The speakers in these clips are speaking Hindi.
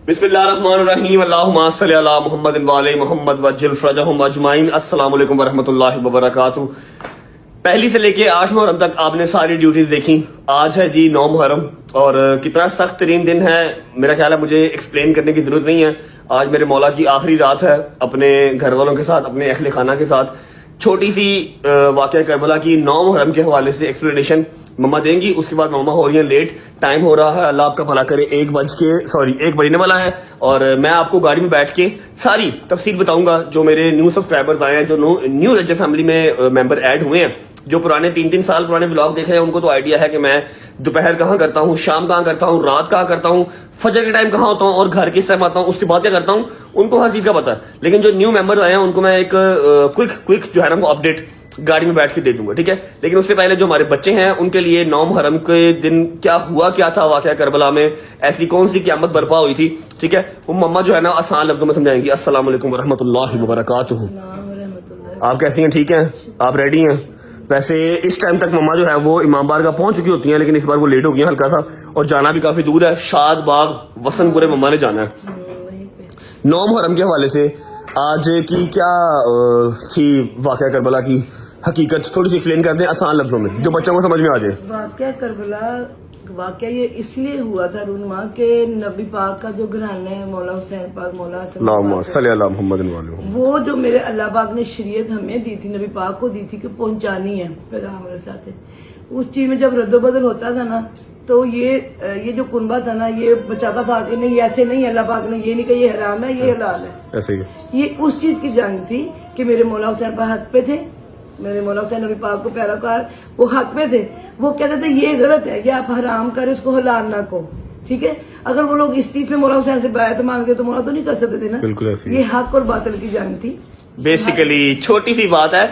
बिस्मिल्लाहिर्रहमानिर्रहीम अल्लाहुम्मा सल्लि अला मुहम्मद व आले मुहम्मद वज्जिल फरजहुम अजमाइन। अस्सलामु अलैकुम वरहमतुल्लाहि वबरकातुहू। पहली से लेके 8 मुहर्रम तक आपने सारी ड्यूटीज देखी। आज है जी 9 मुहर्रम और कितना सख्त तरीन दिन है मेरा ख्याल है मुझे एक्सप्लेन करने की जरूरत नहीं है। आज मेरे मौला की आखिरी रात है अपने घर वालों के साथ, अपने अहले खाना के साथ। छोटी सी वाक़या करबला की 9 मुहर्रम के हवाले से एक्सप्लेनेशन मम्मा देंगी, उसके बाद मम्मा हो रही है लेट, टाइम हो रहा है, अल्लाह आपका भला करे, 1 बजने वाला है और मैं आपको गाड़ी में बैठ के सारी तफसील बताऊंगा। जो मेरे न्यू सब्सक्राइबर्स आए हैं, जो न्यू रजब फैमिली में मेंबर ऐड हुए हैं, जो पुराने 3-3 साल पुराने व्लॉग देख रहे हैं, उनको तो आइडिया है कि मैं दोपहर कहाँ करता हूँ, शाम कहाँ करता हूँ, रात कहाँ करता हूँ, फजर के टाइम कहाँ होता हूँ और घर किस टाइम आता हूँ, उसके बाद क्या करता हूँ, उनको हर चीज का पता है। लेकिन जो न्यू मेंबर्स आए हैं उनको मैं एक क्विक जो है ना वो अपडेट गाड़ी में बैठ के दे दूंगा, ठीक है। लेकिन उससे पहले जो हमारे बच्चे हैं उनके लिए 9 मुहर्रम के दिन क्या था वाकया करबला में, ऐसी कौन सी क़यामत बर्पा हुई थी, ठीक है। वो मम्मा जो है ना आसान लफ्जों में समझाएंगी। अस्सलाम वालेकुम वरहमतुल्लाहि वबरकातुहू। आप कैसी हैं? ठीक हैं? आप रेडी हैं? वैसे इस टाइम तक मम्मा जो है वो इमाम बारगाह पहुंच चुकी होती हैं, लेकिन इस बार वो लेट हो गई हैं हल्का सा, और जाना भी काफी दूर है। शाद बाग वसनपुरे मम्मा ने जाना है। 9 मुहर्रम के हवाले से आज की क्या थी वाकया करबला की हकीकत, थोड़ी सी एक्सप्लेन करते हैं आसान लफ्जों में जो बच्चों को समझ में आ जाए। वाकया करबला वाकया ये इसलिए हुआ था रूनमा के नबी पाक का जो घराना है मौला हुसैन पाक, मौला हसन पाक, वो जो मेरे अल्लाह पाक ने शरीयत हमें दी थी, नबी पाक को दी थी कि पहुंचानी है पैगाम रसाते। उस चीज में जब रद्दोबदल होता था ना, तो ये जो कुनबा था ना, ये बचाता था कि नहीं ऐसे नहीं, अल्लाह पाक ने ये नहीं कहा ये हराम है ये हलाल है, ऐसे ही। ये उस चीज की जंग थी कि मेरे मौला हुसैन पाक हक पे थे, मेरे मौला हुसैन नबी पाक को पैराकार वो हक पे थे। वो कहते थे ये गलत है कि आप हराम करें उसको हलाल ना को, ठीक है। अगर वो लोग इस चीज में मौला हुसैन से बैत मांगते तो मौला तो नहीं कर सकते थे ना। बिल्कुल ऐसे। ये हक और बातिल की जंग थी। बेसिकली छोटी सी बात है,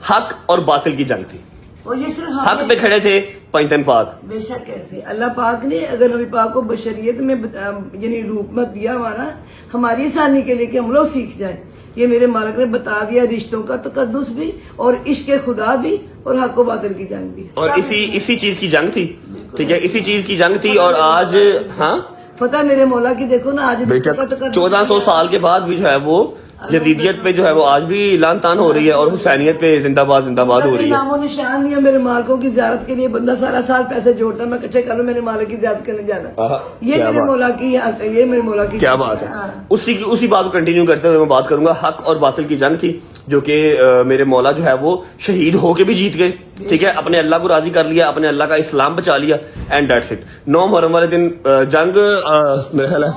हक और बातिल की जंग थी। और ये सिर्फ हक पे खड़े थे पंजतन पाक। बेशक कैसे अल्लाह पाक ने अगर नबी पाक को बशरियत में यानी रूप में दिया हुआ ना हमारी आसानी के लिए कि हम लोग सीख जाए, ये मेरे मालिक ने बता दिया। रिश्तों का तकद्दुस भी और इश्क खुदा भी और हक व बातिल की जंग भी, और इसी चीज की जंग थी, ठीक है। इसी चीज की जंग थी और आज हाँ पता मेरे मौला की देखो ना, आज 1400 साल के बाद भी जो है वो यजीदियत पे जो है वो आज भी लान तान हो रही है और हुसैनियत पे जिंदाबाद हो रही है। नामो निशान नहीं है। मेरे मालिकों की ज़ियारत के लिए बंदा सारा साल पैसे जोड़ता, मैं इकट्ठे कर लूं मेरे मालिक की ज़ियारत करने जाना। ये मेरे मौला की क्या बात है। उसी बात को कंटिन्यू करते हुए मैं बात करूंगा। हक और बातिल की जंग थी जो कि मेरे मौला जो है वो शहीद होके भी जीत गए, ठीक है। अपने अल्लाह को राजी कर लिया, अपने अल्लाह का इस्लाम बचा लिया, एंड दैट्स इट। 9 मुहर्रम वाले दिन जंग मेरे ख्याल है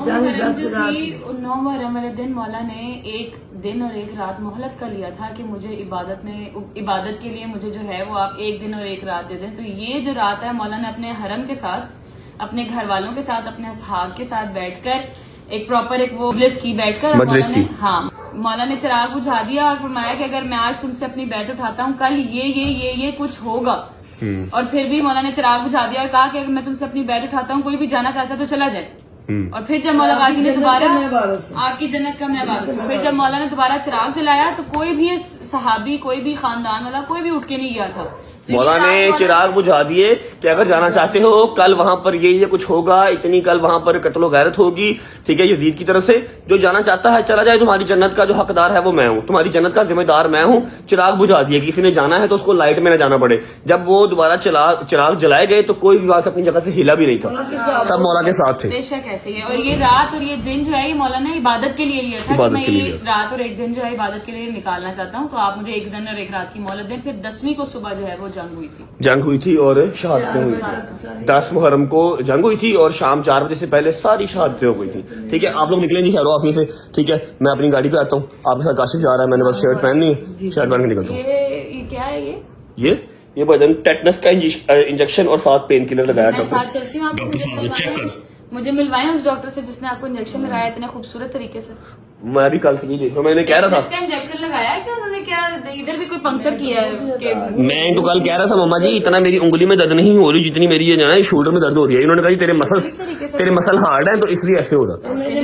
9 मुहर्रम वाले दिन मौला ने 1 दिन और 1 रात मोहलत कर लिया था कि मुझे इबादत के लिए मुझे जो है वो आप 1 दिन और 1 रात दे दें। तो ये जो रात है मौला ने अपने हरम के साथ, अपने घर वालों के साथ, अपने असहाब के साथ बैठकर एक प्रॉपर एक वो मजलिस की बैठकर हाँ मौला ने चिराग बुझा दिया और फरमाया कि अगर मैं आज तुमसे अपनी बैठ उठाता हूँ कल ये कुछ होगा। और फिर भी मौला ने चिराग बुझा दिया और कहा कि अगर मैं तुमसे अपनी बैठ उठाता हूँ, कोई भी जाना चाहता तो चला जाए। और फिर जब मौला गाजी ने दोबारा आपकी जन्नत का मैं वारिस हूं, फिर जब मौला ने दोबारा चिराग जलाया तो कोई भी सहाबी, कोई भी खानदान वाला कोई भी उठ के नहीं गया था। मौला ने चिराग बुझा दिए कि अगर जाना चाहते हो कल वहां पर ये कुछ होगा, इतनी कल वहां पर कत्लो गैरत होगी, ठीक है, यजीद की तरफ से। जो जाना चाहता है चला जाए, तुम्हारी जन्नत का जो हकदार है वो मैं हूँ, तुम्हारी जन्नत का जिम्मेदार मैं हूँ। चिराग बुझा दिए, किसी ने जाना है तो उसको लाइट में न जाना पड़े। जब वो दोबारा चिराग जलाए गए तो कोई भी बात अपनी जगह से हिला भी नहीं था, सब मौला के साथ थे। बेशक ऐसे ही। और ये रात और ये दिन जो है ये मौला ने इबादत के लिए लिया था कि मैं ये रात और 1 दिन जो है इबादत के लिए निकालना चाहता हूँ, तो आप मुझे 1 दिन और 1 रात की मोहलत दें। फिर 10वीं को सुबह जो है वो जंग हुई थी और शहादतें हुई थी। 10 मुहर्रम को जंग हुई थी और शाम 4 बजे से पहले सारी शहादतें हो गई थी, ठीक है। आप लोग निकलें जी खैरो आफियत से, ठीक है। मैं अपनी गाड़ी पे आता हूँ, आपके साथ काशिफ जा रहा है, मैंने बस शर्ट पहननी है, शर्ट पहन के निकलता हूँ। ये क्या है ये बदन टेटनस का इंजेक्शन और 7 पेन किलर लगाया मैं साथ चलती हूँ, आपको चेक कर मुझे मिलवाएं उस डॉक्टर से जिसने आपको इंजेक्शन लगाया इतने खूबसूरत तरीके से। मैं भी कल से नहीं देख रहा, मैंने कह रहा था इसका इंजेक्शन लगाया है कि उन्होंने क्या इधर भी कोई पंक्चर किया है कि मैं तो कल कह रहा था मम्मा जी इतना मेरी उंगली में दर्द नहीं हो रही जितनी मेरी ये ना शोल्डर में दर्द हो रही है। इन्होंने कहा तेरे मसल हार्ड है तो इसलिए ऐसे हो रहा। मेरे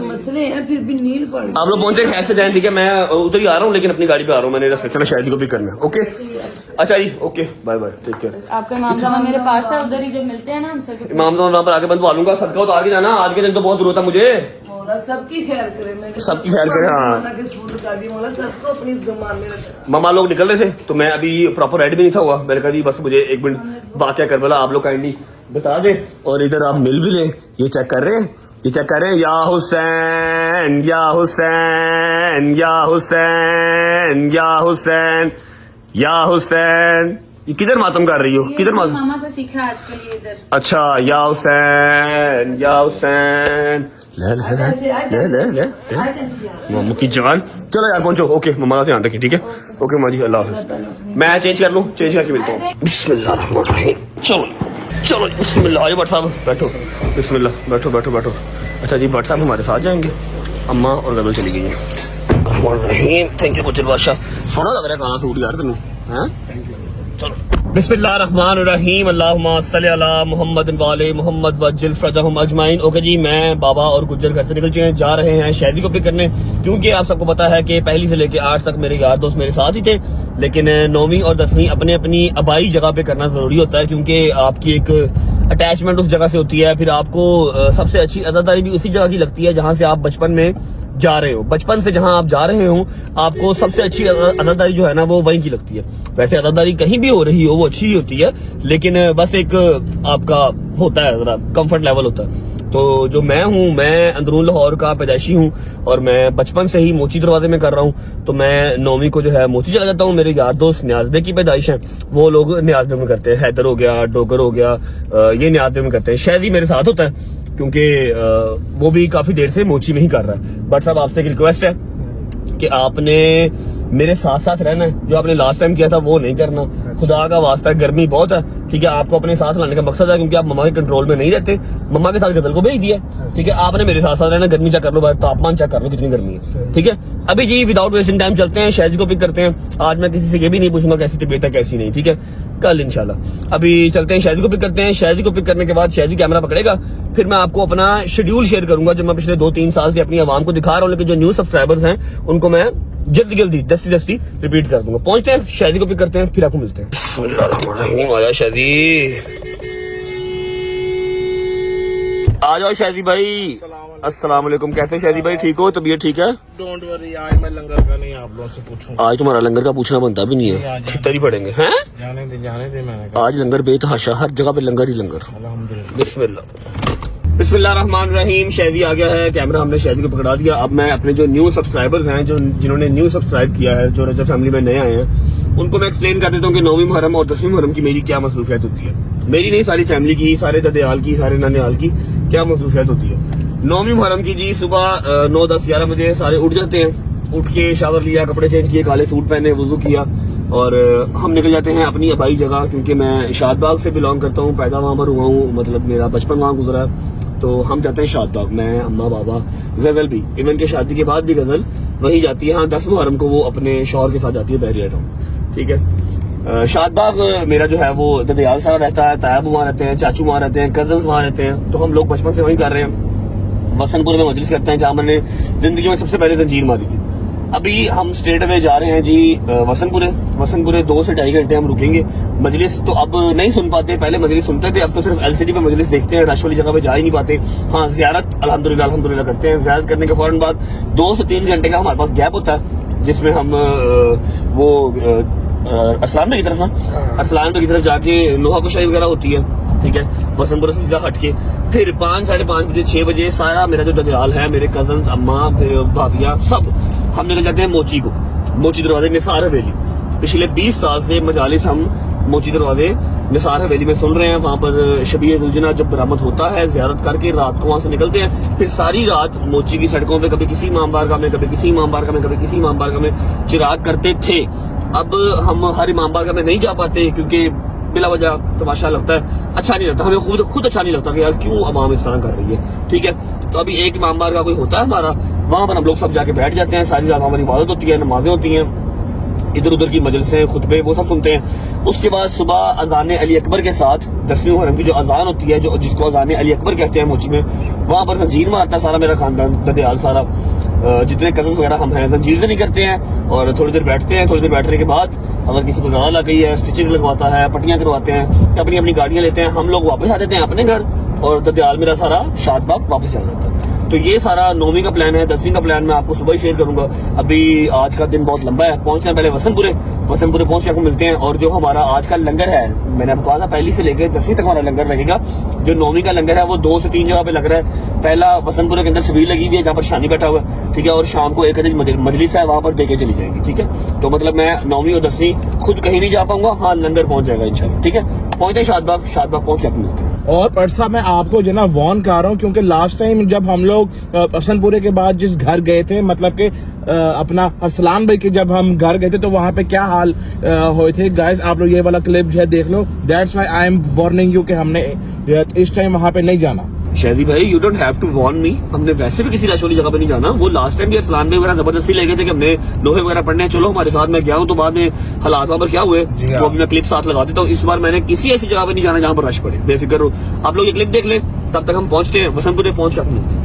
मसले हैं फिर भी नील पड़ गई। आप लोग पहुंचे खैर से जाएं, ठीक है। मैं उधर ही आ रहा हूँ लेकिन अपनी गाड़ी पे आ रहा हूँ, मैंने रास्ते चला शायद को पिक करना है। ओके अच्छा जी, okay bye bye, take care. आपका इमामजामा मेरे पास है, उधर ही जब मिलते हैं ना हम सर इमामजामा वहाँ पर आके बंधवा लूंगा, सदका उतार के जाना, आज के दिन तो बहुत जरूरत है मुझे। मौला सबकी खैर करे, मैं सबकी खैर करे, हाँ। मौला सबको अपनी जुबान में रखे। मामा लोग निकल रहे थे तो मैं अभी प्रॉपर रेडी भी नहीं था हुआ, मैंने कहा जी बस मुझे 1 मिनट वाकया करबला आप लोग काइंडली बता दे और इधर आप मिल भी लें। ये चेक कर रहे हैं, ये चेक कर रहे हैं, या हुसैन या हुसैन या हुसैन या हुसैन या हुसैन। ये किधर मातम कर रही हो, किधर मातम? मामा से सीखा आज के लिए इधर। अच्छा या हुसैन या हुसैन, ले ले ले ले ले ले मम्मू की जान। चलो यार पहुंचो, ओके मम्मा का ध्यान रखिए, ठीक है। ओके माँ जी, अल्लाह हाफ़िज़। मैं चेंज कर लूँ, चेंज करके मिलता हूँ। बिस्मिल्लाहिर्रहमानिर्रहीम। चलो चलो बिस्मिल्लाह। आइए भट्ट साहब बैठो, बिस्मिल्लाह, बैठो बैठो बैठो। अच्छा जी भट्ट साहब हमारे साथ जाएंगे, अम्मा और गबल चली गई हैं। थैंक यू गुजर बादशाह, सोना लग रहा है काला सूट यार तुम्हें, हैं? चलो बिस्मिल्लाहिर्रहमानिर्रहीम, अल्लाहुम्मा सल्ली अला मुहम्मद वाले मुहम्मद वज्जिल फरजहुम अजमाइन। ओके जी, मैं बाबा और गुज्जर घर से निकल चुके हैं, जा रहे हैं शहजी को पिक करने, क्योंकि आप सबको पता है कि पहली से लेके 8 तक मेरे यार दोस्त मेरे साथ ही थे, लेकिन 9वीं और 10वीं अपने अपनी आबाई जगह पे करना जरूरी होता है, क्योंकि आपकी एक अटैचमेंट उस जगह से होती है। फिर आपको सबसे अच्छी अज़ादारी भी उसी जगह की लगती है जहां से आप बचपन में जा रहे हो। बचपन से जहां आप जा रहे हो आपको सबसे अच्छी अज़ादारी जो है ना वो वहीं की लगती है। वैसे अज़ादारी कहीं भी हो रही हो वो अच्छी ही होती है, लेकिन बस एक आपका होता है जरा कंफर्ट लेवल होता है। तो जो मैं हूँ, मैं अंदरून लाहौर का पैदाइशी हूँ और मैं बचपन से ही मोची दरवाजे में कर रहा हूँ, तो मैं 9वीं को जो है मोची चला जाता हूँ। मेरे यार दोस्त न्याज़बे की पैदाइश है, वो लोग न्याज़बे में करते हैं, हैदर हो गया, डोगर हो गया, ये न्याज़बे में करते हैं। शहजी मेरे साथ होता है क्योंकि वो भी काफी देर से मोची में ही कर रहा है। बट साहब आपसे एक रिक्वेस्ट है कि आपने मेरे साथ साथ रहना है, जो आपने लास्ट टाइम किया था वो नहीं करना। खुदा का वास्ता, गर्मी बहुत है, ठीक है। आपको अपने साथ लाने का मकसद है क्योंकि आप मम्मा के कंट्रोल में नहीं रहते, मम्मा के साथ गजल को भेज दिया, ठीक है। आपने मेरे साथ साथ रहना, गर्मी चेक कर लो, तापमान चेक कर लो कितनी गर्मी है, ठीक है। अभी जी विदाउट वेस्टिंग टाइम चलते हैं, शहजी को पिक करते हैं। आज मैं किसी से ये भी नहीं पूछूंगा कैसी तबीयत है कैसी नहीं, ठीक है, कल इंशाल्लाह। अभी चलते हैं शहजी को पिक करते हैं। शहजी को पिक करने के बाद शहजी कैमरा पकड़ेगा, फिर मैं आपको अपना शेड्यूल शेयर करूंगा जो मैं पिछले 2-3 साल से अपनी आवाम को दिखा रहा हूँ, लेकिन जो न्यू सब्सक्राइबर्स हैं उनको मैं जल्दी दस्ती रिपीट कर दूंगा। पहुंचते हैं, शहजी को पिक करते हैं, फिर आपको मिलते हैं। आया शहजी, आ जाओ शहजी भाई। अस्सलाम वालेकुम, कैसे शहजी भाई, ठीक हो, तबीयत ठीक है? डोंट वरी, आज मैं लंगर का नहीं आप लोगों से पूछूंगा। आज तुम्हारा लंगर का पूछना बनता भी नहीं है, छितर ही पड़ेंगे हैं। जाने दे मैंने कहा। आज लंगर बेतहाशा, हर जगह पे लंगर ही लंगर। अल्हम्दुलिल्लाह। बिस्मिल्लाहिर्रहमानिर्रहीम। शहजी आ गया है, कैमरा हमने शहजी को पकड़ा दिया। अब मैं अपने जो न्यू सब्सक्राइबर्स हैं, जो जिन्होंने न्यू सब्सक्राइब किया है, जो रजब फैमिली में नए आए हैं, उनको मैं एक्सप्लेन कर देता हूँ कि 9वीं मुहर्रम और 10वीं मुहर्रम की मेरी क्या मसरूफियत होती है। मेरी नहीं, सारी फैमिली की, सारे ददयाल की, सारे ननियाल की क्या मसरूफियत होती है। 9वीं मुहर्रम की जी सुबह 9, 10, 11 बजे सारे उठ जाते हैं। उठ के शावर लिया, कपड़े चेंज किए, काले सूट पहने, वुजू किया और हम निकल जाते हैं अपनी आबाई जगह, क्योंकि मैं शादबाग से बिलोंग करता हूँ, पैदा वहाँ पर हुआ हूँ, मतलब मेरा बचपन वहाँ गुजरा है। तो हम जाते हैं शादबाग, मैं, अम्मा, बाबा, गजल भी, इवन के शादी के बाद भी गजल वही जाती है। हाँ, 10 मुहर्रम को वो अपने शौहर के साथ जाती है बहरिया टाउन, ठीक है। शादबाग मेरा जो है वो ददयाल सारा रहता है, तायाब वहाँ रहते हैं, चाचू वहाँ रहते हैं, कजन्स वहाँ रहते हैं, तो हम लोग बचपन से वहीं कर रहे हैं। वसनपुर में मजलिस करते हैं जहाँ मैंने जिंदगी में सबसे पहले जंजीर मारी थी। अभी हम स्ट्रेट अवे जा रहे हैं जी वसनपुरे 2 से 2.5 घंटे हम रुकेंगे। मजलिस तो अब नहीं सुन पाते, पहले मजलिस सुनते थे, अब तो सिर्फ LCD पे मजलिस देखते हैं, रश वाली जगह पे जा ही नहीं पाते। हाँ, ज़ियारत अल्हम्दुलिल्लाह करते हैं। ज़ियारत करने के फौरन बाद 2 से 3 घंटे का हमारे पास गैप होता है, जिसमें हम वो अरसलान में की तरफ जाके लोहा कुशाई वगैरह होती है, ठीक है, वसनपुर से सीधा हट के फिर 5, 5:30 बजे, 6 बजे सारा मेरा जो ददयाल है, मेरे कजन्स, अम्मा, फिर भाभियाँ, सब हम निकल जाते हैं मोची दरवाजे निसार हवेली। पिछले 20 साल से मजालिस हम मोची दरवाजे निसार हवेली में सुन रहे हैं। वहाँ पर शबीह दुलजना जब बरामद होता है, ज़ियारत करके रात को वहाँ से निकलते हैं, फिर सारी रात मोची की सड़कों पे कभी किसी इमाम बारगाह में, कभी किसी इमाम बारगाह में, कभी किसी इमाम बारगाह में चिराग करते थे। अब हम हर इमाम बारगाह में नहीं जा पाते क्योंकि बिला वजह तमाशा लगता है, अच्छा नहीं लगता, हमें खुद अच्छा नहीं लगता कि यार क्यों अवाम इस तरह कर रही है। ठीक है, तो अभी एक इमाम बार का कोई होता है हमारा, वहां पर हम लोग सब जाके बैठ जाते हैं, सारी रात हमारी इबादत होती है, नमाजें होती हैं, इधर उधर की मजलिसें, खुतबे, वो सब सुनते हैं। उसके बाद सुबह अजान अली अकबर के साथ 10वीं मुहर्रम की जो अजान होती है, जो जिसको अजान अली अकबर कहते हैं मोची में, वहां पर जंजीर मारता है सारा मेरा खानदान, ददयाल सारा, जितने कजन वगैरह हम हैं जंजीर से नहीं करते हैं और थोड़ी देर बैठते हैं। थोड़ी देर बैठने के बाद अगर किसी को ज्यादा लग गई है, स्टिचेस लगवाता है, पट्टियां करवाते हैं, अपनी अपनी गाड़ियां लेते हैं, हम लोग वापस आ जाते हैं अपने घर और ददयाल मेरा सारा शादबाग वापस आ जाता है। तो ये सारा 9वीं का प्लान है। 10वीं का प्लान मैं आपको सुबह ही शेयर करूंगा। अभी आज का दिन बहुत लंबा है, पहुंचते हैं पहले वसनपुरे पहुंच के आपको मिलते हैं। और जो हमारा आज का लंगर है, मैंने आपको कहा था पहली से लेकर 10वीं तक हमारा लंगर लगेगा। जो 9वीं का लंगर है वो 2 से 3 जगह पे लग रहा है। पहला वसनपुरे के अंदर शबीर लगी हुई है जहाँ पर शानी बैठा हुआ है, ठीक है, और शाम को 1 बजे मजलिस है, वहां पर देके चली जाएगी। ठीक है, तो मतलब मैं 9वीं और 10वीं खुद कहीं नहीं जा पाऊंगा, हाँ लंगर पहुंच जाएगा इंशाल्लाह। ठीक है, पहुंचते हैं शादबाग पहुंच के आपको मिलते हैं। और परसा मैं आपको जो ना वार्न कर रहा हूँ, क्योंकि लास्ट टाइम जब हम लोग हसनपुरे के बाद जिस घर गए थे, मतलब कि अपना अरसलान भाई के जब हम घर गए थे, तो वहां पे क्या हाल हुए थे गाइस, आप लोग ये वाला क्लिप जो है देख लो। That's why I am warning you कि हमने इस टाइम वहां पे नहीं जाना। शादी भाई, you don't have to warn me, हमने वैसे भी किसी रश वाली जगह पे नहीं जाना। वो लास्ट टाइम भी अरसलान भाई वगैरह जबरदस्ती ले गए थे कि हमने लोहे वगैरह पढ़ने हैं, चलो हमारे साथ, मैं गया हूँ, तो बाद में हालात वहां पर क्या हुए वो अपना क्लिप साथ लगा देता हूँ। इस बार मैंने किसी ऐसी जगह पे नहीं जाना जहाँ पर रश पड़े, बेफिक्र हो। आप लोग ये क्लिप देख लें, तब तक हम पहुंचते हैं वसनपुरे, पहुंच के मिलते हैं।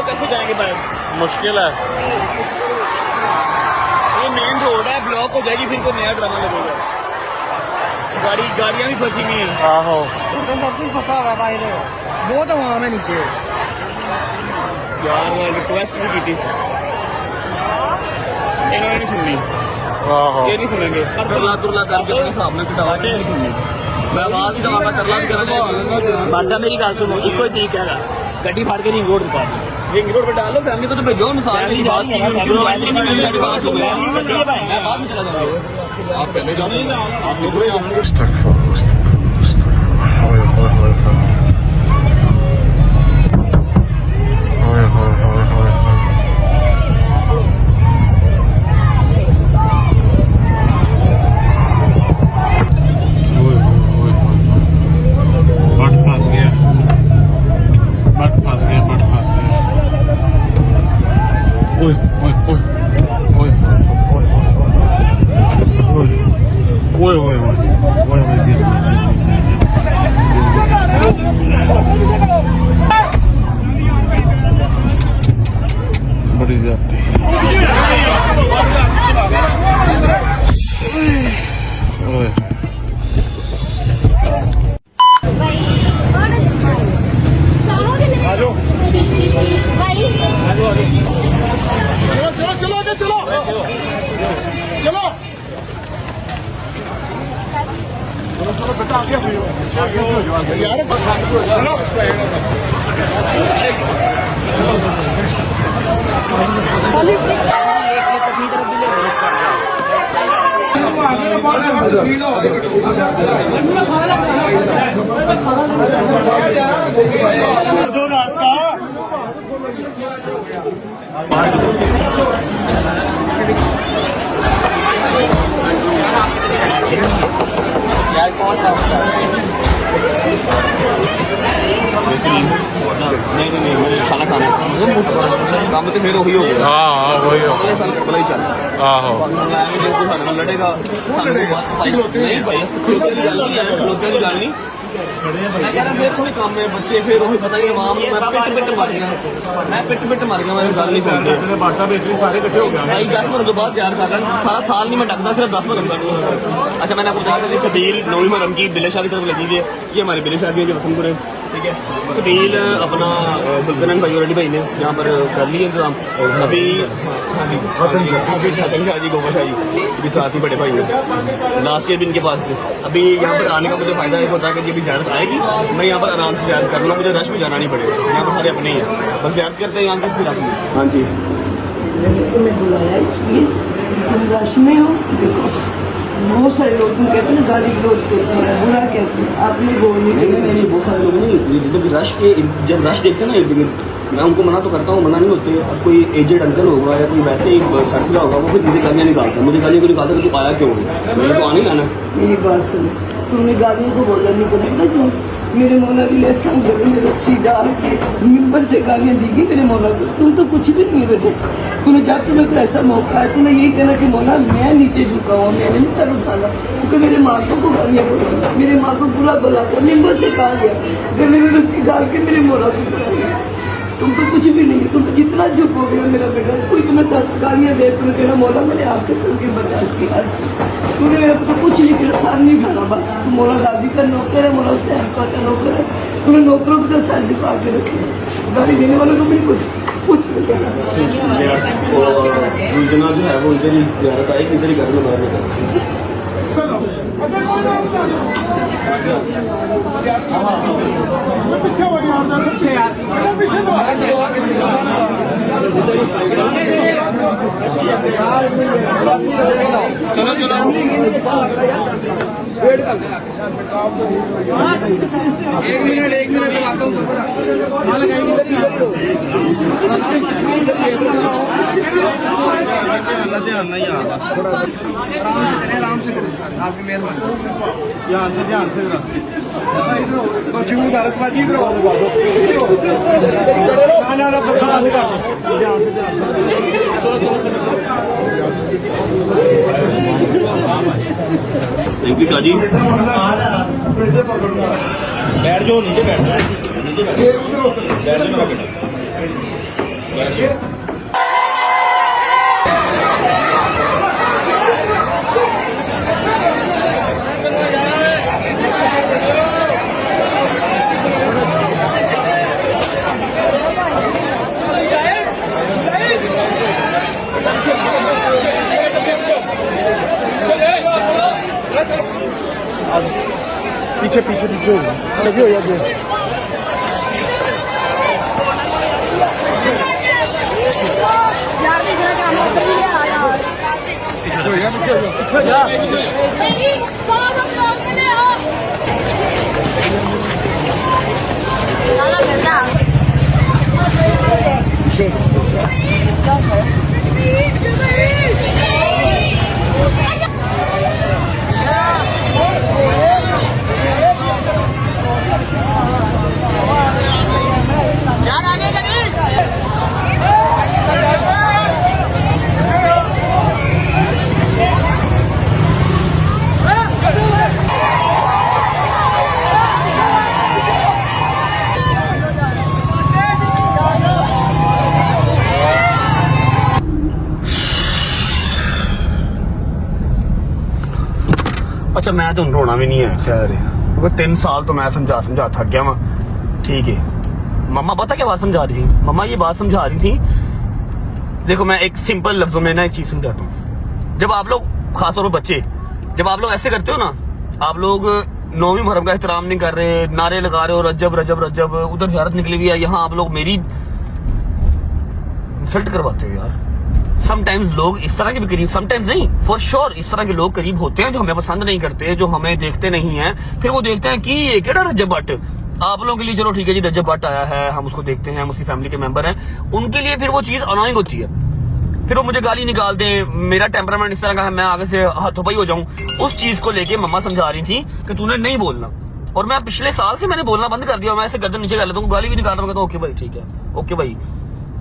कैसे जाएंगे भाई, मुश्किल है। ये मेन रोड है, ब्लॉक हो जाएगी, फिर कोई नया ड्रामा लगेगा। गाड़ियां भी फंसी हुई हैं। आहो, सब कुछ फंसा हुआ भाई, बहुत आवाम है नीचे यार, मैं रिक्वेस्ट भी की थी, इन्होंने नहीं सुननी। आहो, ये नहीं सुनेंगे, तुरला करके अपने सामने पिटावा नहीं सुननी। मैं आवाज ही दवागा, तरला भी करना। बादशाह मेरी गल सुनो, एक ही तरीका है, गड्डी फाड़ के रिंग रोड पे डाल दो, रिंग रोड पे डाल लो, फैमिली को तो भेजो। मिसाल की बात की, बात हो गई, मैं बाद में चला जाऊंगा। आप पहले जाओ। बड़ी जाती दो रास्ता नहीं मुझे खाना खाना काम तो फिर वही हो गया। हाँ वही हो अगले साल करबला ही चल। आहो, जो कोई साडे नाल लड़ेगा नहीं भाई, खलोते की गल नहीं है, खलोते की गल नहीं। मैं कह रहा फिर कोई काम है, बच्चे फिर वही पता नहीं आवाम, मैं पिट मार गया, मैं गल नहीं सुनते। बादशाह बेसिकली सारे इकट्ठे हो गए भाई 10 मिनट के बाद प्यार कर रहा, सारा साल नहीं मैं डकता, सिर्फ 10 मिनट का। अच्छा, मैंने आपको बताया था कि सबील 9वीं मुहर्रम की बिले शाह की तरफ लगी हुई है। ये हमारी बिले शाह है जो वसनपुर है, ठीक है। सबील अपना बुलकनन भाई रेडी भाई ने यहाँ पर कर लिया इंतजाम। अभी शाह जी, गोबर शाह जी भी साथ ही बड़े भाई हैं, लास्ट ईयर भी इनके पास थे। अभी यहाँ पर आने का मुझे फायदा एक होता है कि अभी ज़्यारत आएगी, मैं यहाँ पर आराम से ज़्यारत कर लूँगा, मुझे रश में जाना नहीं पड़ेगा, यहाँ पर सारे अपने ही हैं, बस ज़्यारत करते हैं यहाँ से फिर अपने। हाँ जी, मैंने तुम्हें बुलाया इसलिए तुम रश में हो, देखो बहुत सारे लोग तुम कहते हैं ना गाली गलौज करते हैं, बुरा कहते हैं, आपने बोल नहीं नहीं मैंने बहुत सारे लोग नहीं जब रश देखते हैं ना इर्द गिर्द, मैं उनको मना तो करता हूँ, मना नहीं होते। अब कोई एजेड अंकल होगा या कोई वैसे ही सड़क होगा, वो फिर मुझे गालियाँ निकालता है, मुझे गालियों को निकालता है कि तू आया क्यों है, मैंने तो आने ही आना। मेरी बात सुनो, तुमने गालियों को बोला नहीं करेगा क्यों? मेरे मौला के लिए संग में रस्सी डाल के मिंबर से गालियाँ दी गई मेरे मौला को। तुम तो कुछ भी नहीं बेटे, तूने जब तुम्हें कोई ऐसा मौका है तूने यही कहना कि मौला मैं नीचे झुका हुआ, मैंने नहीं सर उठाना, क्योंकि मेरे मालकों को गालियाँ बोला, मेरे माँ को बुला बुला कर मिंबर से कहा गया, गले में रस्सी डाल के मेरे मौला को बुलाया। तुम तो कुछ भी नहीं, तुम तो जितना चुप हो गया मेरा बेटा, कोई तुम्हें 10 गालियाँ दे, तुम्हें कहना मौला मैंने आपके सर के बर्दाश्त किया, तूने मेरे को तो कुछ नहीं किया, सार नहीं खाना, बस तू मौला गाजी का नौकर है, मौला हुसैन पाक का नौकर है, तूने नौकरों को तो सर झुका के रखे, गाली देने वालों को भी कुछ नहीं कहना। जना जो है वो इधर ही ज़्यादा है कि इधर ही घर में बाहर निकल चलो चलो एक मिनट लगाता हूँ। आराम से करें आपकी मेहरबानी। ध्यान से थैंक यू शाजी। बैठ जाओ, नीचे बैठ जाओ, नीचे बैठ जाओ मेरा बेटा। पीछे पीछे पीछे हो लगे हो यार। अच्छा मैं तो रोना भी नहीं है खैर, क्योंकि 3 साल तो मैं समझा थक गया वहाँ। ठीक है मम्मा पता क्या बात समझा रही थी? मम्मा ये बात समझा रही थी, देखो मैं एक सिंपल लफ्जों में ना एक चीज समझाता हूँ। जब आप लोग खासतौर पर बच्चे, जब आप लोग ऐसे करते हो ना, आप लोग 9वीं मुहर्रम का एहतराम नहीं कर रहे, नारे लगा रहे हो रजब रजब रजब, उधर ज़ियारत निकली हुई है, यहाँ आप लोग मेरी इंसल्ट करवाते हो यार। समटाइम्स लोग इस तरह के भी करीब, समटाइम्स नहीं फॉर श्योर इस तरह के लोग करीब होते हैं जो हमें पसंद नहीं करते, जो हमें देखते नहीं हैं, फिर वो देखते हैं कि ये क्या रजब भट्ट आप लोगों के लिए, चलो ठीक है जी रजब भट्ट आया है, हम उसको देखते हैं, हम उसकी फैमिली के मेंबर हैं, उनके लिए फिर वो चीज अनोइंग होती है, फिर वो मुझे गाली निकाल दें, मेरा टेम्परामेंट इस तरह का है, मैं आगे से हाथोपाई हो जाऊं। उस चीज को लेके मम्मा समझा रही थी कि तूने नहीं बोलना, और मैं पिछले साल से मैंने बोलना बंद कर दिया, मैं ऐसे गर्दन नीचे कर लेता हूँ, गाली भी निकाल रहा हूँ, ओके भाई ठीक है, ओके भाई।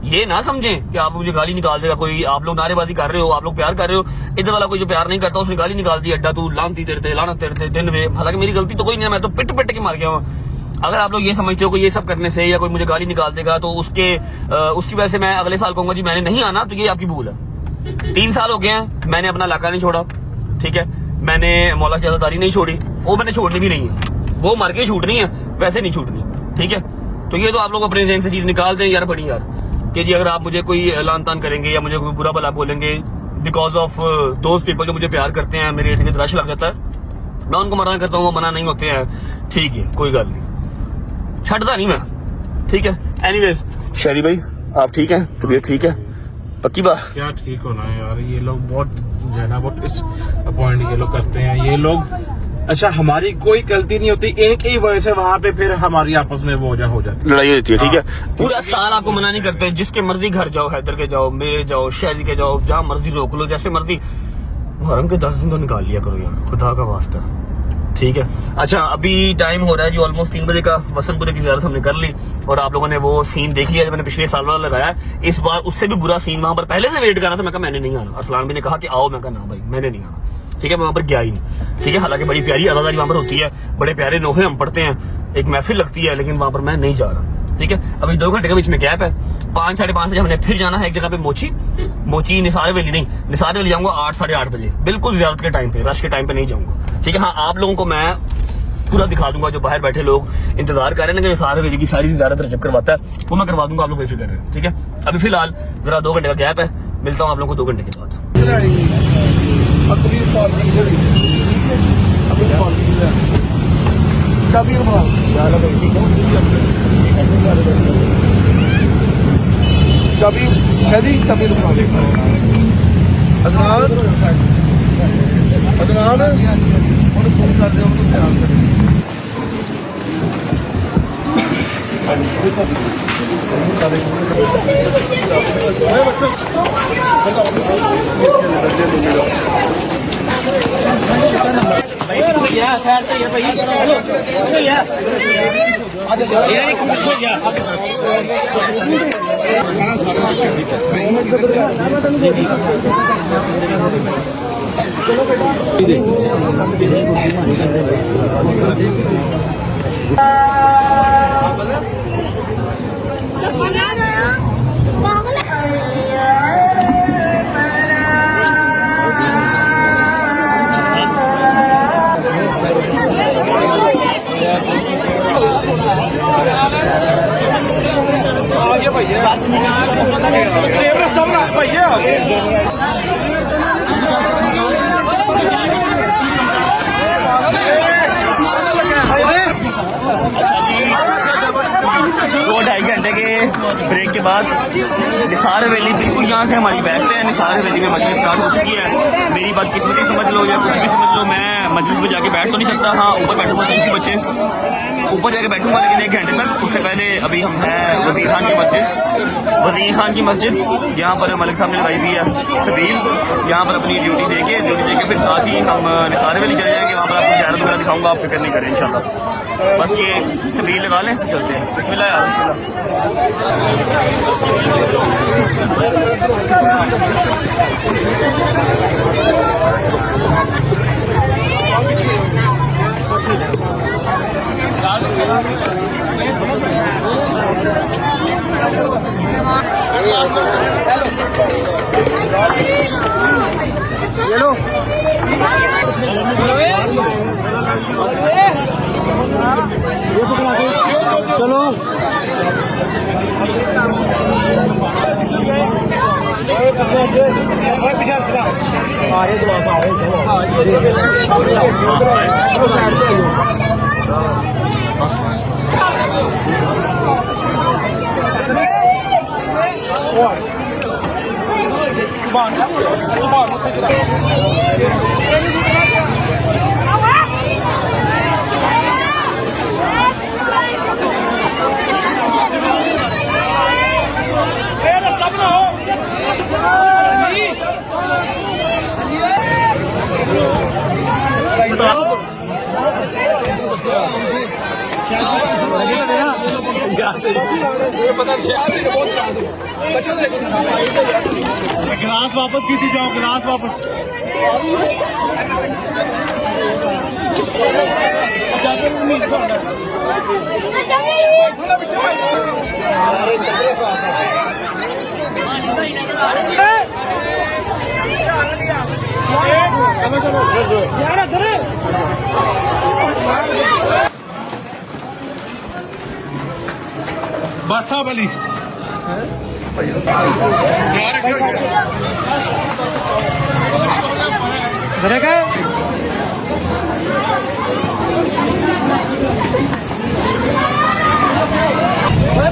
ये ना समझें कि आप मुझे गाली निकाल देगा कोई, आप लोग नारेबाजी कर रहे हो, आप लोग प्यार कर रहे हो, इधर वाला कोई जो प्यार नहीं करता उसने गाली निकाल दी, अड्डा तू लानती तेरते लाना तेरते दिन में, हालांकि मेरी गलती तो कोई नहीं है, मैं तो पिट पिट के मार गया हूँ। अगर आप लोग ये समझते हो कि ये सब करने से या कोई मुझे गाली निकाल देगा तो उसकी वजह से मैं अगले साल कहूंगा जी मैंने नहीं आना, तो ये आपकी भूल है। 3 साल हो गए हैं, मैंने अपना इलाका नहीं छोड़ा, ठीक है, मैंने मौला की आज़ादारी नहीं छोड़ी, वो मैंने छोड़नी भी नहीं है, वो मर के छूटनी है, वैसे नहीं छूटनी, ठीक है। तो ये तो आप लोग अपने जहन से चीज निकाल दें यार, बड़ी यार, कि जी अगर आप मुझे कोई लान तान करेंगे या मुझे कोई बुरा भला बोलेंगे बिकॉज ऑफ दोस्त पीपल जो मुझे प्यार करते हैं, मेरे इर्द गिर्द रश लग जाता है, मैं उनको मना करता हूँ, वो मना नहीं होते हैं, ठीक है कोई गल नहीं, छड़ता नहीं मैं, ठीक है। एनीवेज शहरी भाई आप ठीक हैं, तबीयत ठीक है, पक्की बात? क्या ठीक होना है यार, ये लोग बहुत जो है ना बहुत इस अपॉइंट ये लोग करते हैं ये लोग। अच्छा हमारी कोई गलती नहीं होती, इनकी वजह से वहाँ पे फिर हमारी आपस में वो हो जाती है, लड़ाई होती है। ठीक है, पूरा साल आपको मना नहीं करते, जिसके मर्जी घर जाओ, हैदर के जाओ, मेरे जाओ, शहरी के जाओ, जहाँ मर्जी रोक लो, जैसे मर्जी। मुहर्रम के 10 दिन तो निकाल लिया करो यार, खुदा का वास्ता। ठीक है, अच्छा अभी टाइम हो रहा है जी ऑलमोस्ट 3 बजे का। वसंतपुरे की ज़ियारत हमने कर ली और आप लोगों ने वो सीन देख लिया जो मैंने पिछले साल वाला लगाया है। इस बार उससे भी बुरा सीन वहां पर पहले से वेट कर रहा था। मैं कहा मैंने नहीं आना। अरसलान भी ने कहा कि आओ, मैं कहा ना भाई मैंने नहीं आना। ठीक है, मैं वहां पर गया ही नहीं। ठीक है, हालांकि बड़ी प्यारी अदादारी वहां पर होती है, बड़े प्यारे नोहे हम पढ़ते हैं, एक महफिल लगती है, लेकिन वहां पर मैं नहीं जा रहा। ठीक है, अभी 2 घंटे के बीच में गैप है। 5 साढ़े 5 बजे हमने फिर जाना है एक जगह पे, मोची निसार वैली नहीं, निसार वैली जाऊंगा 8 साढ़े 8 बजे, बिल्कुल ज़ियारत के टाइम पे, रश के टाइम पे नहीं जाऊंगा। ठीक है, हाँ आप लोगों को मैं पूरा दिखा दूंगा, जो बाहर बैठे लोग इंतजार कर रहे हैं ना कि निसार वैली की सारी ज़ियारत रजब करवाता है, वो मैं करवा दूंगा, आप लोग बेफिक्र रहे। ठीक है, अभी फिलहाल जरा 2 घंटे का गैप है, मिलता हूँ आप लोगों को 2 घंटे के बाद। दो ढाई घंटे के ब्रेक के बाद निसार वैली बिल्कुल यहाँ से हमारी बैक पे है। निसार वैली में मजलिस स्टार्ट हो चुकी है। मेरी बात किस्मती समझ लो या कुछ भी समझ लो, मैं मजलिस में जाके बैठ तो नहीं सकता। हाँ ऊपर बैठूंगा, क्योंकि बच्चे ऊपर जाके बैठूंगा, लेकिन 1 घंटे तक। उससे पहले अभी हम हैं वजीर खान की मस्जिद, यहाँ पर मलिक साहब ने लगाई हुई है सबील। यहाँ पर अपनी ड्यूटी देके फिर साथ ही हम निसार वैली चले जाएंगे। वहाँ पर आपको ज़ियारत वगैरह दिखाऊंगा, आप फिक्र नहीं करें इंशाल्लाह। बस ये सबील लगा लें, चलते हैं। बिस्मिल्लाह यार, ये लो चलो गिलास वापस की थी, जाओ गिलास वापस। बादशाह अली जरा क्या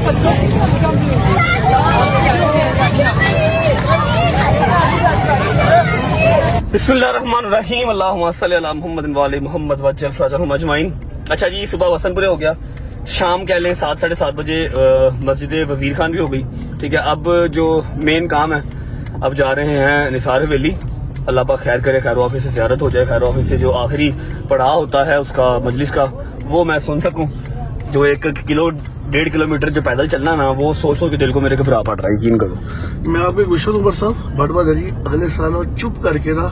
बच्चों बिस्मिल्लाहिर्रहमानिर्रहीम अल्लाहुम्मा सल्ली अला मुहम्मद व आले मुहम्मद वज्जल फरजहुम अजमाइन। अच्छा जी, सुबह वसनपुरे हो गया, शाम कह लें 7 साढ़े 7 बजे मस्जिद वजीर खान भी हो गई। ठीक है, अब जो मेन काम है, अब जा रहे हैं निसार हवेली। अल्लाह पाक खैर करे, खैर ऑफिस से ज़ियारत हो जाए, खैर ऑफिस से जो आखिरी पड़ाव होता है उसका मजलिस का, वो मैं सुन सकूं। जो 1-1.5 किलोमीटर जो पैदल चलना ना, वो सोच के दिल को मेरे घबरा पड़ रहा है, यकीन करो। मैं आपको एक विश्व उमर साहब भटवा दरी अगले साल और चुप करके ना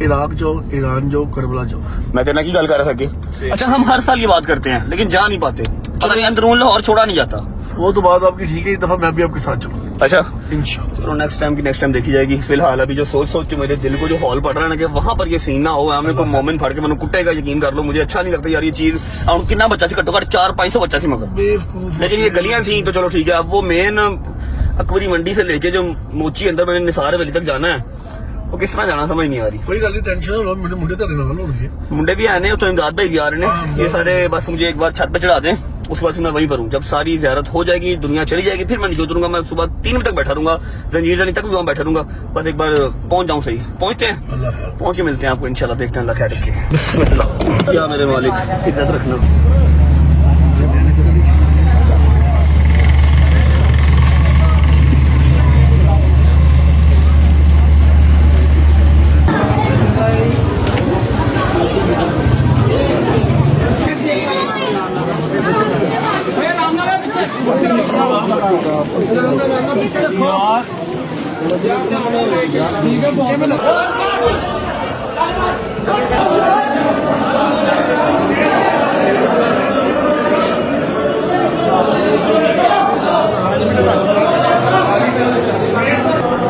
इराक जाओ, ईरान जाओ, करबला जाओ। मैं तेना की गल कर सके। अच्छा, हम हर साल ये बात करते हैं लेकिन जा नहीं पाते, पता नहीं अंदरून लाहौर छोड़ा नहीं जाता। वो तो बात आपकी ठीक है, इस दफा मैं भी आपके साथ चलूंगा अच्छा इंशाल्लाह। चलो, नेक्स्ट टाइम देखी जाएगी। फिलहाल अभी जो सोच के मेरे दिल को जो हॉल पड़ रहा है ना, कि वहां पर ये सीन ना हो, हमें कोई मोमेंट फाड़ के मैंने कुटेगा, यकीन कर लो। मुझे अच्छा नहीं लगता यार ये चीज। और कितना बच्चा सी, घट्टो घट 400-500 बच्चा सी मगर, बेवकूफ। लेकिन ये गलियां थी तो चलो ठीक है। अब वो मेन अकबरी मंडी से लेके जो मोची अंदर मैंने निसार हवेली तक जाना है, वो किस तरह जाना समझ नहीं आ रही। कोई गल नहीं, टेंशन लो, मेरे मुंडे तेरे नाल होणगे। मुंडे भी आने तो इमदाद भाई भी आ रहे हैं, ये सारे। बस मुझे एक बार छत पे चढ़ा दें, उसके बाद मैं वहीं पर हूँ। जब सारी ज़ियारत हो जाएगी, दुनिया चली जाएगी, फिर मैं नीचे उतरूंगा। मैं सुबह 3 बजे तक बैठा रहूंगा, जंजीर जानी तक भी वहाँ बैठा रहूंगा। बस एक बार पहुंच जाऊँ, सही पहुंचते हैं, पहुंच के मिलते हैं आपको इंशाल्लाह। देखते हैं, अल्लाह खैर रखे। या मेरे मालिक, इज्जत रखना।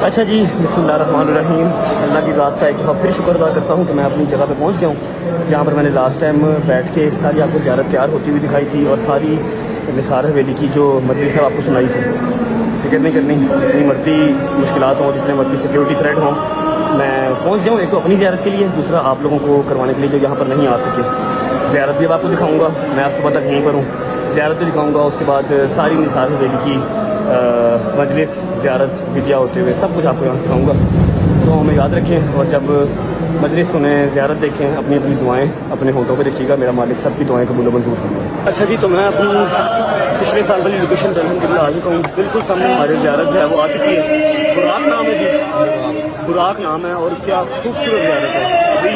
अच्छा जी, बिस्मिल्लाहिर्रहमानिर्रहीम। अल्लाह की ज़ात का एक दफ़ा फिर शुक्र अदा करता हूँ कि मैं अपनी जगह पे पहुँच गया हूँ, जहाँ पर मैंने लास्ट टाइम बैठ के सारी आपको ज़ियारत तैयार होती हुई दिखाई थी, और सारी निसार हवेली की जो मजलिस है आपको सुनाई थी। फिक्र नहीं करनी, जितनी मर्जी मुश्किलात हों, जितने मर्जी सिक्योरिटी थ्रेट हों, मैं पहुँच जाऊँ। एक तो अपनी ज़ियारत के लिए, दूसरा आप लोगों को करवाने के लिए जो यहाँ पर नहीं आ सके। ज़ियारत भी आपको दिखाऊँगा, मैं आप सुबह तक यहीं पर हूँ, ज़ियारत भी दिखाऊँगा। उसके बाद सारी निसार हवेली की मजलिस, ज़ियारत, विदिया होते हुए सब कुछ आपको यहाँ दिखाऊँगा। तो हमें याद रखें, और जब मजलिस सुने, ज़ियारत देखें, अपनी अपनी दुआएं अपने होठों पे रखिएगा। मेरा मालिक सबकी दुआएं कबूल मंजूर फरमाए। अच्छा जी, तो मैं अपनी पिछले साल वाली लोकेशन पर अल्हम्दुलिल्लाह आ चुका हूँ। बिल्कुल सामने हमारे ज़ियारत जो है वो आ चुकी है। बुराक नाम है जी, बुराक नाम है, और क्या खूबसूरत ज़ियारत है। अभी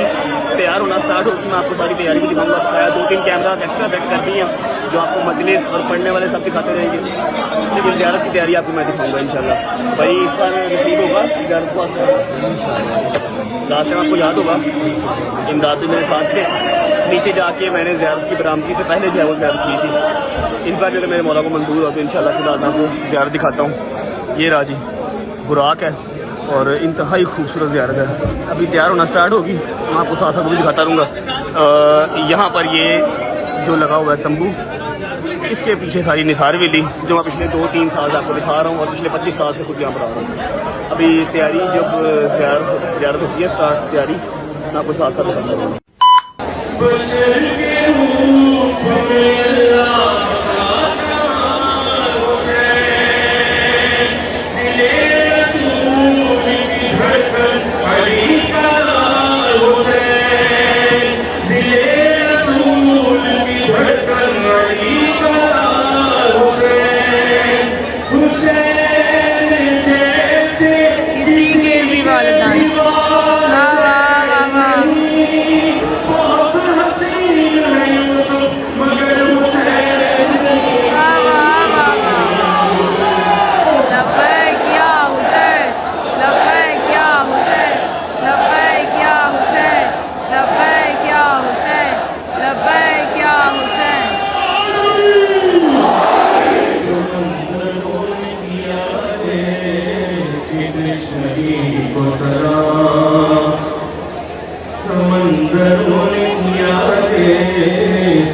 तैयार होना स्टार्ट होगी, मैं आपको सारी तैयारी भी दिखाऊँगा। बकाया 2-3 कैमराज एक्स्ट्रा सेट कर दिए हैं जो आपको मजलिस और पढ़ने वाले सब दिखाते रहेंगे, लेकिन ज़ियारत की तैयारी आपको मैं दिखाऊँगा इंशाल्लाह। भाई इस बार रिसीव होगा ज़ियारत को लास्ट टाइम आपको याद होगा, इमदाद भी मेरे साथ थे। नीचे जाके मैंने ज़ियारत की बरामदगी से पहले जो है वो ज़ियारत की थी। इस बार जो मेरे मौला को मंजूर हो तो इंशाल्लाह फिलहाल मैं आपको ज़ियारत दिखाता हूँ। ये राजी बुराक है, और इंतहाई खूबसूरत ज़ियारत है। अभी तैयार होना स्टार्ट होगी, मैं आपको साथ साथ भी दिखाता रहूँगा। यहाँ पर ये जो लगा हुआ है तंबू, इसके पीछे सारी निसार हवेली जो मैं पिछले 2-3 साल से आपको दिखा रहा हूँ, और पिछले 25 साल से खुद यहाँ पर आ रहा हूँ। अभी तैयारी जब ज़ियारत होती है स्टार्ट, तैयारी मैं आपको साथ साथ दिखाता हूँ। समंदरों ने किया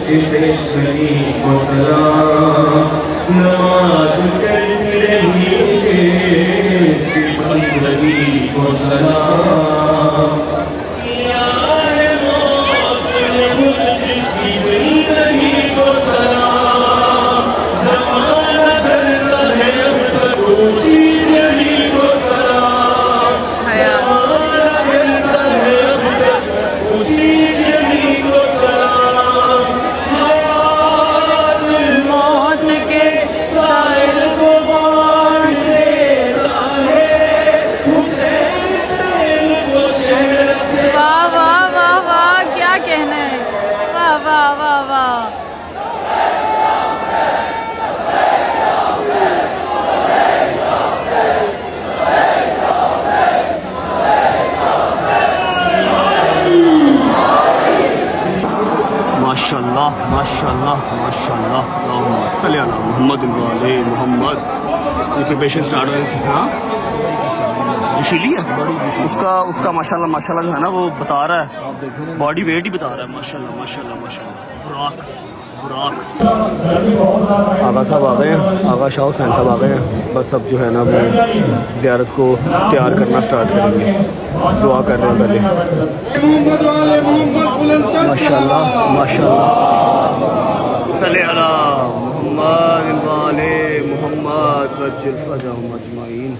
सिद्धेश्वरी को सलाम, नमाज करती रही सिद्धेश्वरी को सलाम। यार मौत जिसकी जिंदगी को सलाम, ज़माना करता है अब तक उसी जली को सलाम, ज़माना करता है ये प्रिपरेशन स्टार्ट हो गई। हाँ जो शिली है उसका माशाल्लाह माशाल्लाह जो है ना वो बता रहा है, बॉडी वेट ही बता रहा है। माशाल्लाह माशाल्लाह माशाल्लाह। बुराक बुराक आगा साहब आ गए हैं, आगा शाह हुसैन साहब आ गए हैं। बस अब जो है ना वो ज़ियारत को तैयार करना स्टार्ट करेंगे। दुआ कर रहे हैं पहले। माशाल्लाह माशाल्लाह। सल्ले अला मोहम्मद वाले मोहम्मद वज्जिल फरजहुम अजमाइन।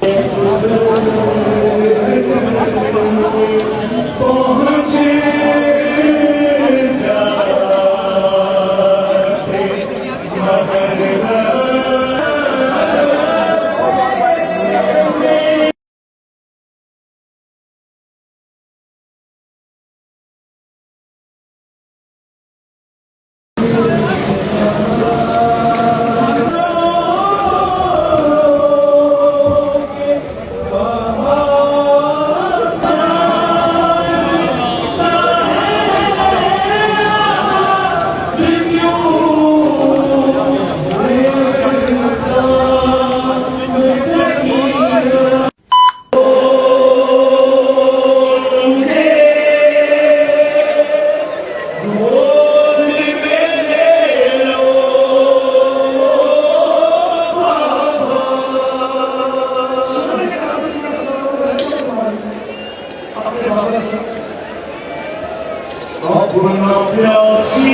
अपना प्यासी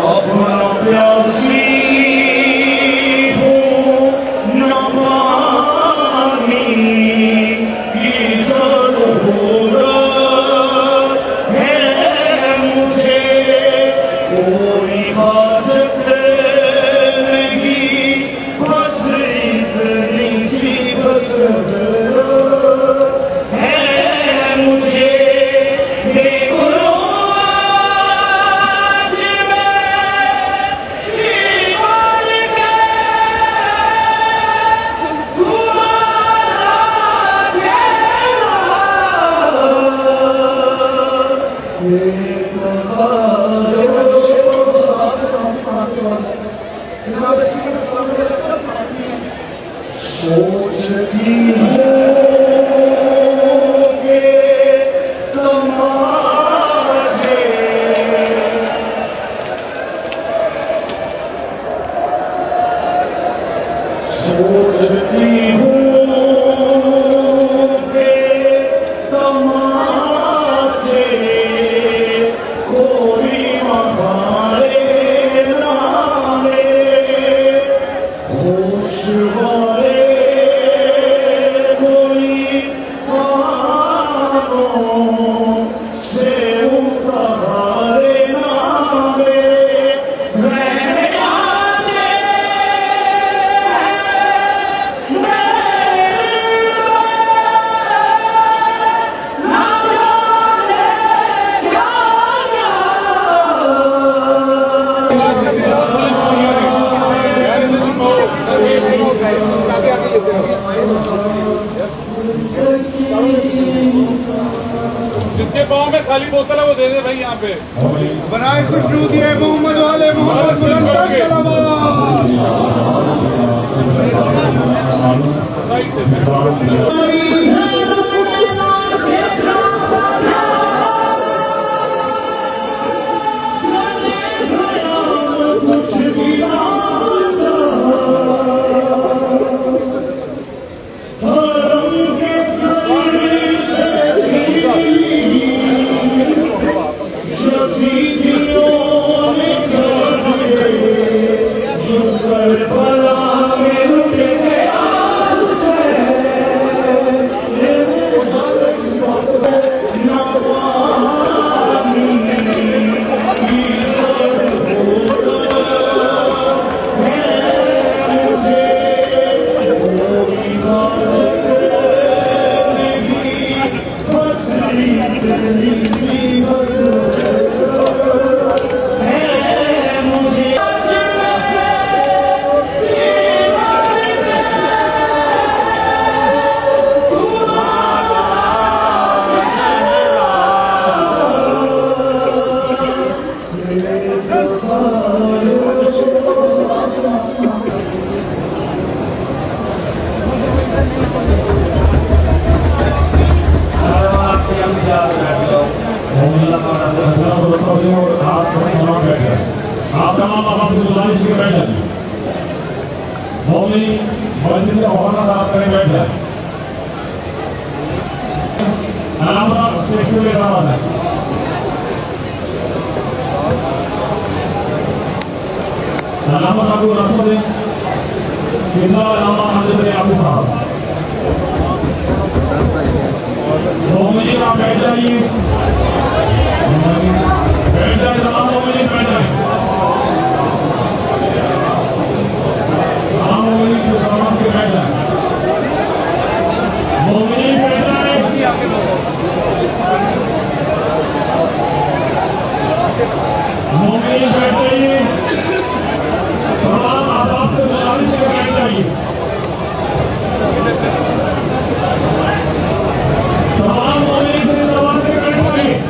अपना प्यासी हो न पानी की ज़रूरत है मुझे, कोई हाजत नहीं बस इतनी सी बस है मुझे। देखो आज मैं जीवन के तुम्हारा चेहरा, सोचती होंगे तमाशे, सोचती होंगे तमाशे, कोई हमारे नामे होश वाले कोई कानों से उतारे नामे रहने आने ना जाने क्या जिसके पाँव में खाली बोतल है वो दे दे भाई यहाँ पे। बनाए खुशबू दिए मोहम्मद वाले मोहम्मद बुलंद आप तमाम आप गुजारिश के बैठ जाइए। मौलवी मस्जिद का हवाला साफ करें, बैठ जाए। सेक्टर लेकर आ जाए। सलामत आपको रास्ता दें। जिंदा अलामा हजरत आबू साहब। मौलवी आप बैठ जाइए। बैठ जाए तमाम मौलवी बैठ जाए। तमाम मौलवी से नमाज के बैठ जाए। मौलवी बैठ जाए। मौलवी बैठ जाइए। तमाम आदाब से गुजारिश से बैठ जाइए। तमाम मौलवी से नमाज के बैठ जाइए।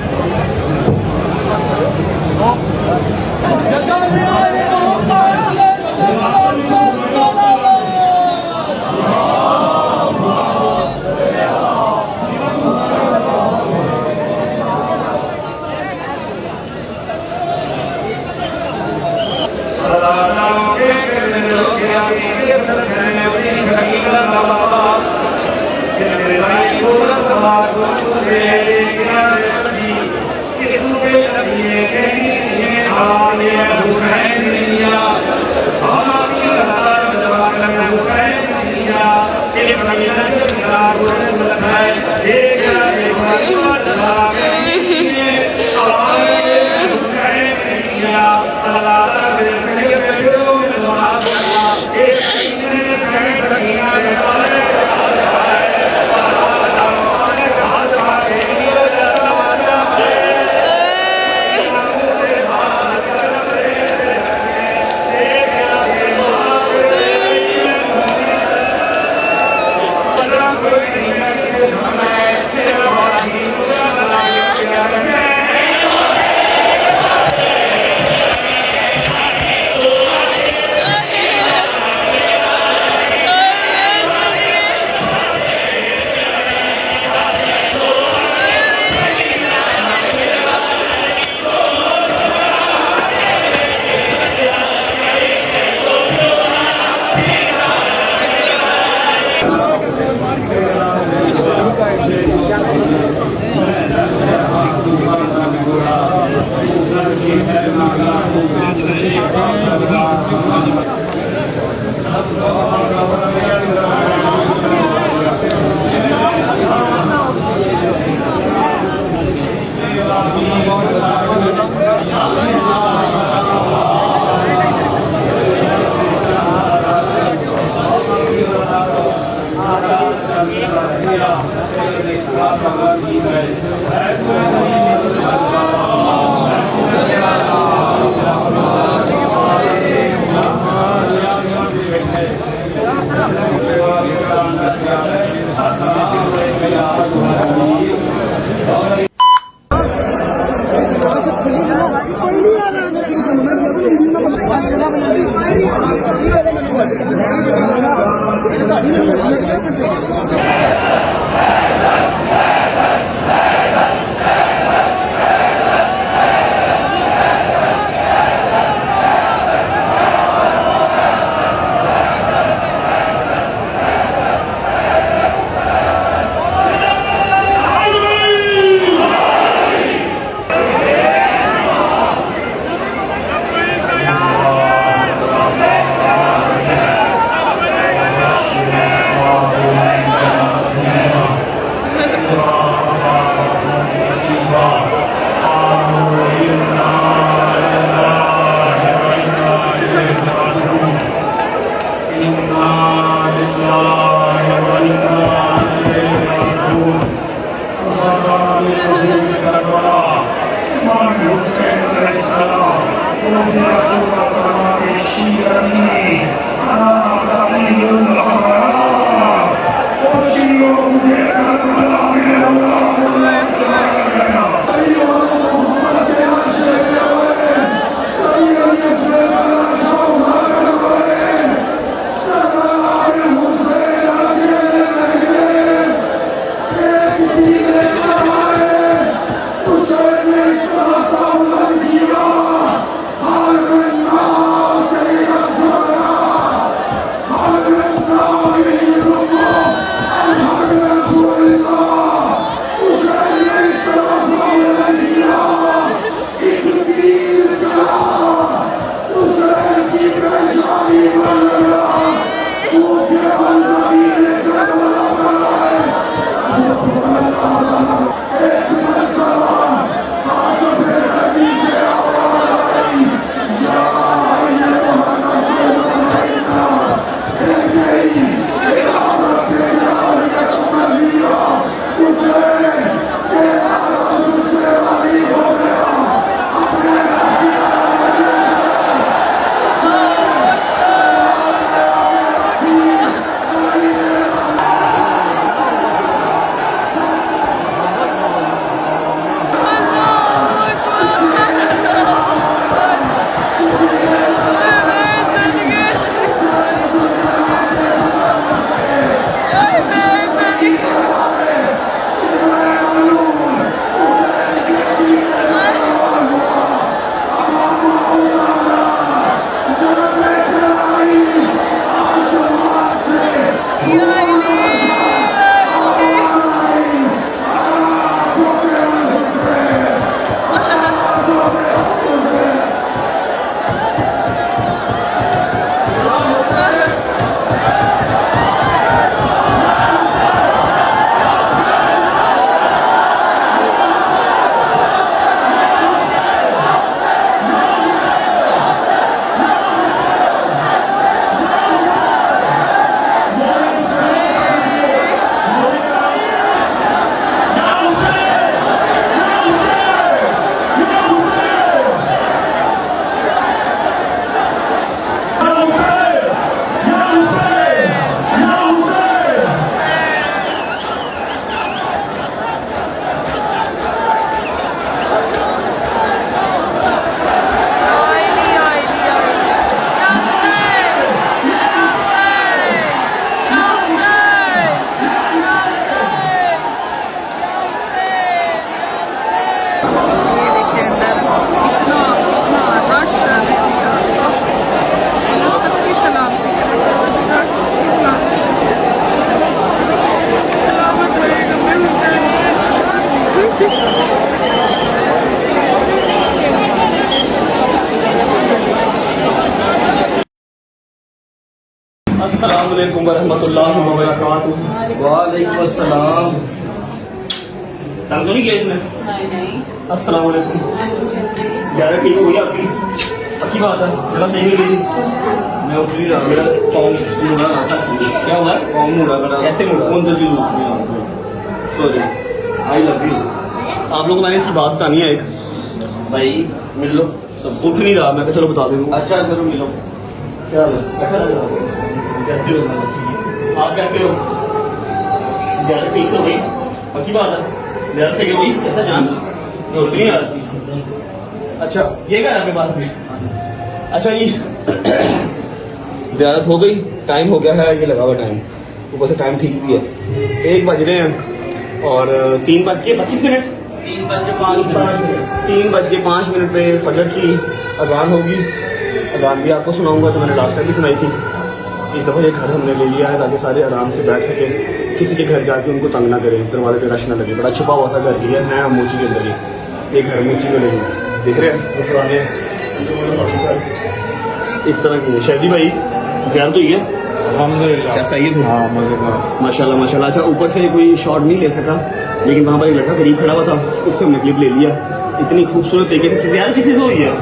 अस्सलाम वालेकुम वरहमतुल्लाहि वबरकातुहू। वालेकुम अस्सलाम। तंग तो नहीं किया इसने? नहीं अस्सलाम वालेकुम। ज़्यादा ठीक हो गई आपकी? पक्की बात है? जरा सही हो गई? मैं उठ नहीं रहा, मेरा पाँव मुड़ा रहा। क्या हुआ? पाँव मुड़ा मेरा। कैसे मुड़ा? कौन सा चीज़? Sorry, I love you. आप लोगों को मैंने इसकी बात बतानी है एक। भाई मिल लो। सब उठ नहीं रहा, मैं कहा चलो बता दूँ। अच्छा चलो मिलो। क्या हाल है? कैसे हो? आप कैसे हो? ज़्यादा ठीक हो गई? पक्की बात है? ज़्यादा सही हो गई? कैसा जान? होश नहीं आ रही। अच्छा ये क्या है आपके पास में? अच्छा ये ज़्यारत हो गई, टाइम हो गया है, ये लगा हुआ टाइम, ऊपर से टाइम ठीक भी है। 1 बज रहे हैं और 3:25 3:05 पे फजर की अजान होगी। अजान भी आपको सुनाऊंगा जो मैंने लास्ट टाइम भी सुनाई थी। इस दफ़ा ये घर हमने ले लिया है ताकि सारे आराम से बैठ सके, किसी के घर जाके उनको तंग ना करें, दरवाजे पे रश ना लगे। बड़ा छुपा हुआ सा घर लिया है हम मोची के अंदर ही। ये घर मोची में नहीं है, देख रहे हैं वो पुराने इस तरह की है। शहदी भाई ज़्यादा तो ही है अल्हम्दुलिल्लाह। क्या सही है? हाँ मजेदार माशाल्लाह माशाल्लाह। अच्छा ऊपर से कोई शॉट नहीं ले सका, लेकिन वहाँ पर एक लड़का करीब खड़ा हुआ था, उससे हमने क्लिप ले लिया। इतनी खूबसूरत तरीके से ज़्यादा किसी को हुई है?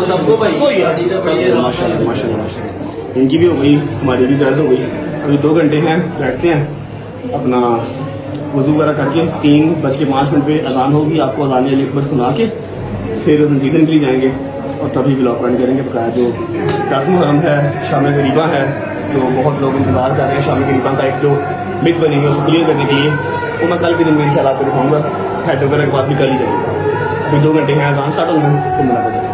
सबको भाई माशाल्लाह माशाल्लाह माशाल्लाह। इनकी भी हो गई, हमारी भी ज़्यादा हो गई। अभी 2 घंटे हैं, बैठते हैं अपना वज़ू वगैरह करके 3:05 पे अजान होगी। आपको अजान अकबर सुना के फिर नतीजन के लिए जाएंगे और तभी ब्लॉग रन करेंगे। बकाया जो 10 मुहर्रम है, शाम गरीबा है, जो बहुत लोग इंतज़ार कर रहे हैं, शाम गरीबा का एक जो मिथ बनी है उसको क्लियर करने के लिए, वो मैं कल के दिन में इंशाल्लाह आपको दिखाऊंगा। हेड वगैरह के बाद भी कल ही जाएंगे। अभी 2 घंटे हैं, अजान स्टार्ट होना है तो मिला पता।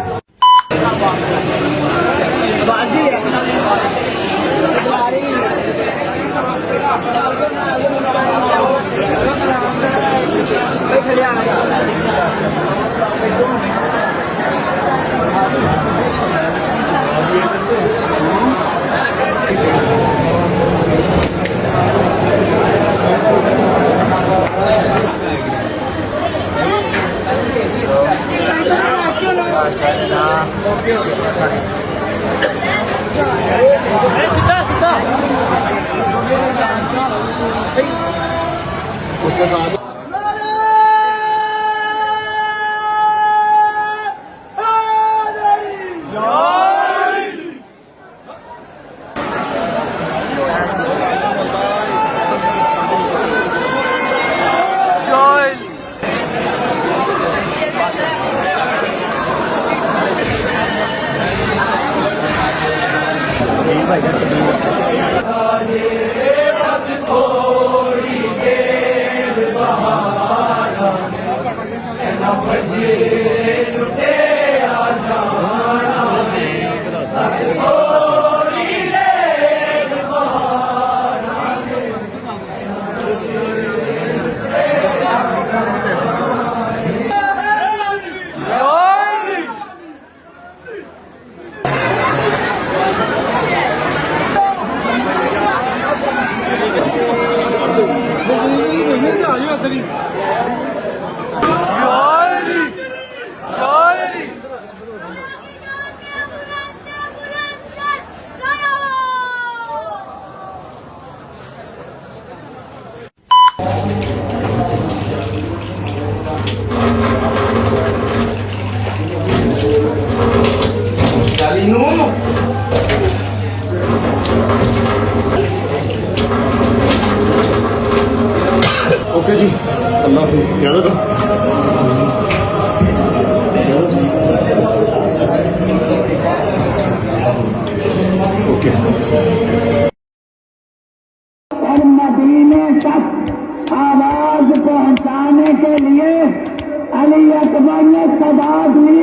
ओके जी, अल्लाह हाफिज़। ज़्यादा था ओके। और मदीने तक आवाज पहुंचाने के लिए अली अकबर ने सदा दी।